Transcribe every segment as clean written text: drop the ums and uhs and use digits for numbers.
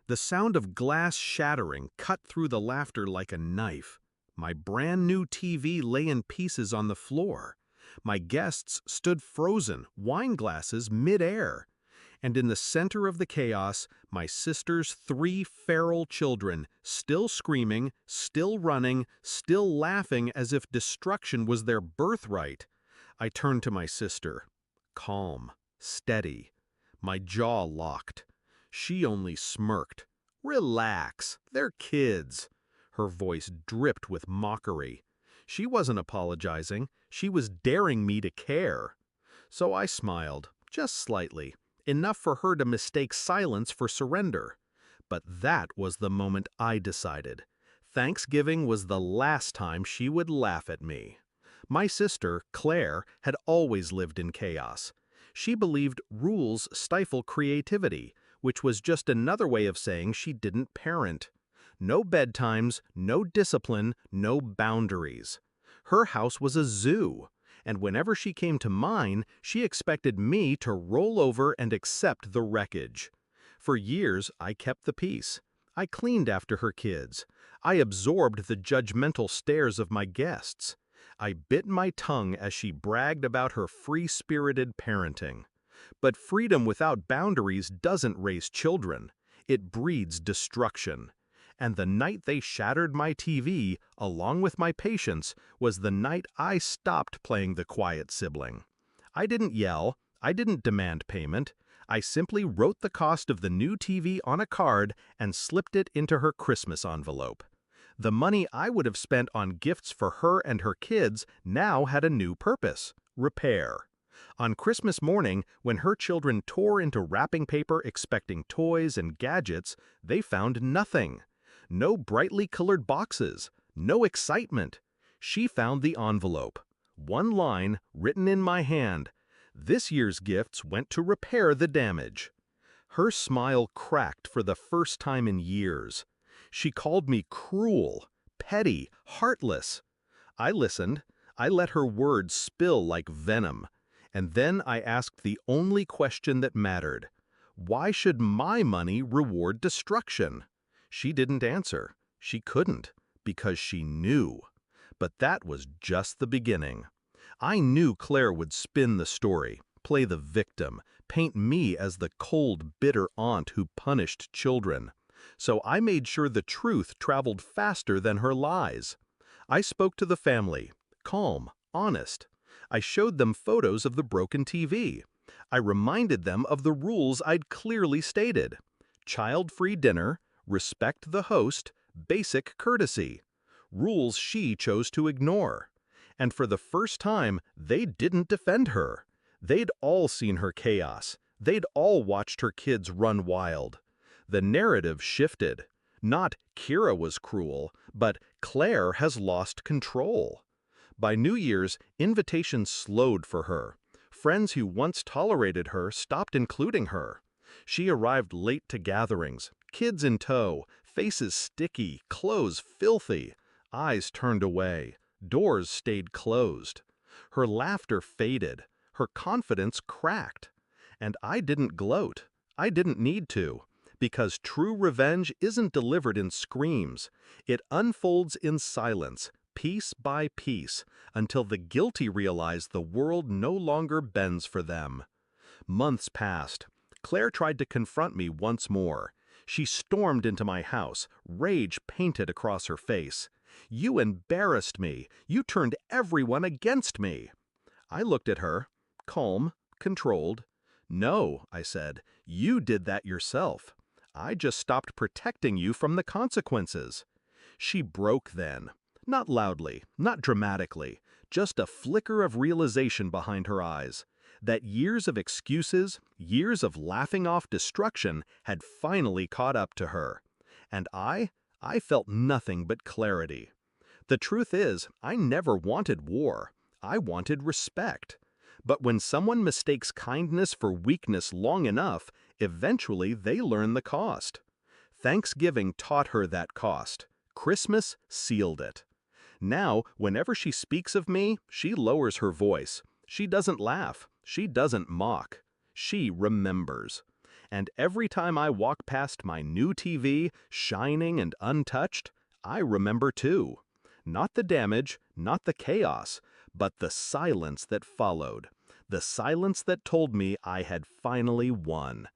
The sound of glass shattering cut through the laughter like a knife. My brand new TV lay in pieces on the floor. My guests stood frozen, wine glasses mid-air. And in the center of the chaos, my sister's 3 feral children, still screaming, still running, still laughing as if destruction was their birthright. I turned to my sister, calm, steady, my jaw locked. She only smirked. "Relax, they're kids." Her voice dripped with mockery. She wasn't apologizing, she was daring me to care. So I smiled, just slightly, enough for her to mistake silence for surrender. But that was the moment I decided. Thanksgiving was the last time she would laugh at me. My sister, Claire, had always lived in chaos. She believed rules stifle creativity, which was just another way of saying she didn't parent. No bedtimes, no discipline, no boundaries. Her house was a zoo, and whenever she came to mine, she expected me to roll over and accept the wreckage. For years, I kept the peace. I cleaned after her kids. I absorbed the judgmental stares of my guests. I bit my tongue as she bragged about her free-spirited parenting. But freedom without boundaries doesn't raise children. It breeds destruction. And the night they shattered my TV, along with my patience, was the night I stopped playing the quiet sibling. I didn't yell. I didn't demand payment. I simply wrote the cost of the new TV on a card and slipped it into her Christmas envelope. The money I would have spent on gifts for her and her kids now had a new purpose: repair. On Christmas morning, when her children tore into wrapping paper expecting toys and gadgets, they found nothing. No brightly colored boxes, no excitement. She found the envelope. One line, written in my hand: "This year's gifts went to repair the damage." Her smile cracked for the first time in years. She called me cruel, petty, heartless. I listened. I let her words spill like venom. And then I asked the only question that mattered. Why should my money reward destruction? She didn't answer. She couldn't, because she knew. But that was just the beginning. I knew Claire would spin the story, play the victim, paint me as the cold, bitter aunt who punished children. So I made sure the truth traveled faster than her lies. I spoke to the family, calm, honest. I showed them photos of the broken TV. I reminded them of the rules I'd clearly stated: child-free dinner, respect the host, basic courtesy. Rules she chose to ignore. And for the first time, they didn't defend her. They'd all seen her chaos. They'd all watched her kids run wild. The narrative shifted. Not "Kira was cruel," but "Claire has lost control." By New Year's, invitations slowed for her. Friends who once tolerated her stopped including her. She arrived late to gatherings, kids in tow, faces sticky, clothes filthy, eyes turned away, doors stayed closed. Her laughter faded, her confidence cracked. And I didn't gloat. I didn't need to. Because true revenge isn't delivered in screams. It unfolds in silence, piece by piece, until the guilty realize the world no longer bends for them. Months passed. Claire tried to confront me once more. She stormed into my house, rage painted across her face. "You embarrassed me. You turned everyone against me." I looked at her, calm, controlled. "No," I said, "you did that yourself. I just stopped protecting you from the consequences." She broke then. Not loudly, not dramatically, just a flicker of realization behind her eyes. That years of excuses, years of laughing off destruction had finally caught up to her. And I felt nothing but clarity. The truth is, I never wanted war. I wanted respect. But when someone mistakes kindness for weakness long enough, eventually they learn the cost. Thanksgiving taught her that cost. Christmas sealed it. Now, whenever she speaks of me, she lowers her voice. She doesn't laugh. She doesn't mock. She remembers. And every time I walk past my new TV, shining and untouched, I remember too. Not the damage, not the chaos, but the silence that followed. The silence that told me I had finally won.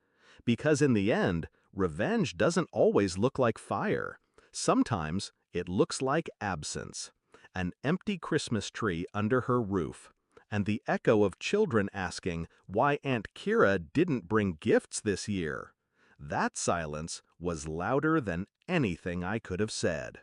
Because in the end, revenge doesn't always look like fire. Sometimes it looks like absence. An empty Christmas tree under her roof. And the echo of children asking why Aunt Kira didn't bring gifts this year. That silence was louder than anything I could have said.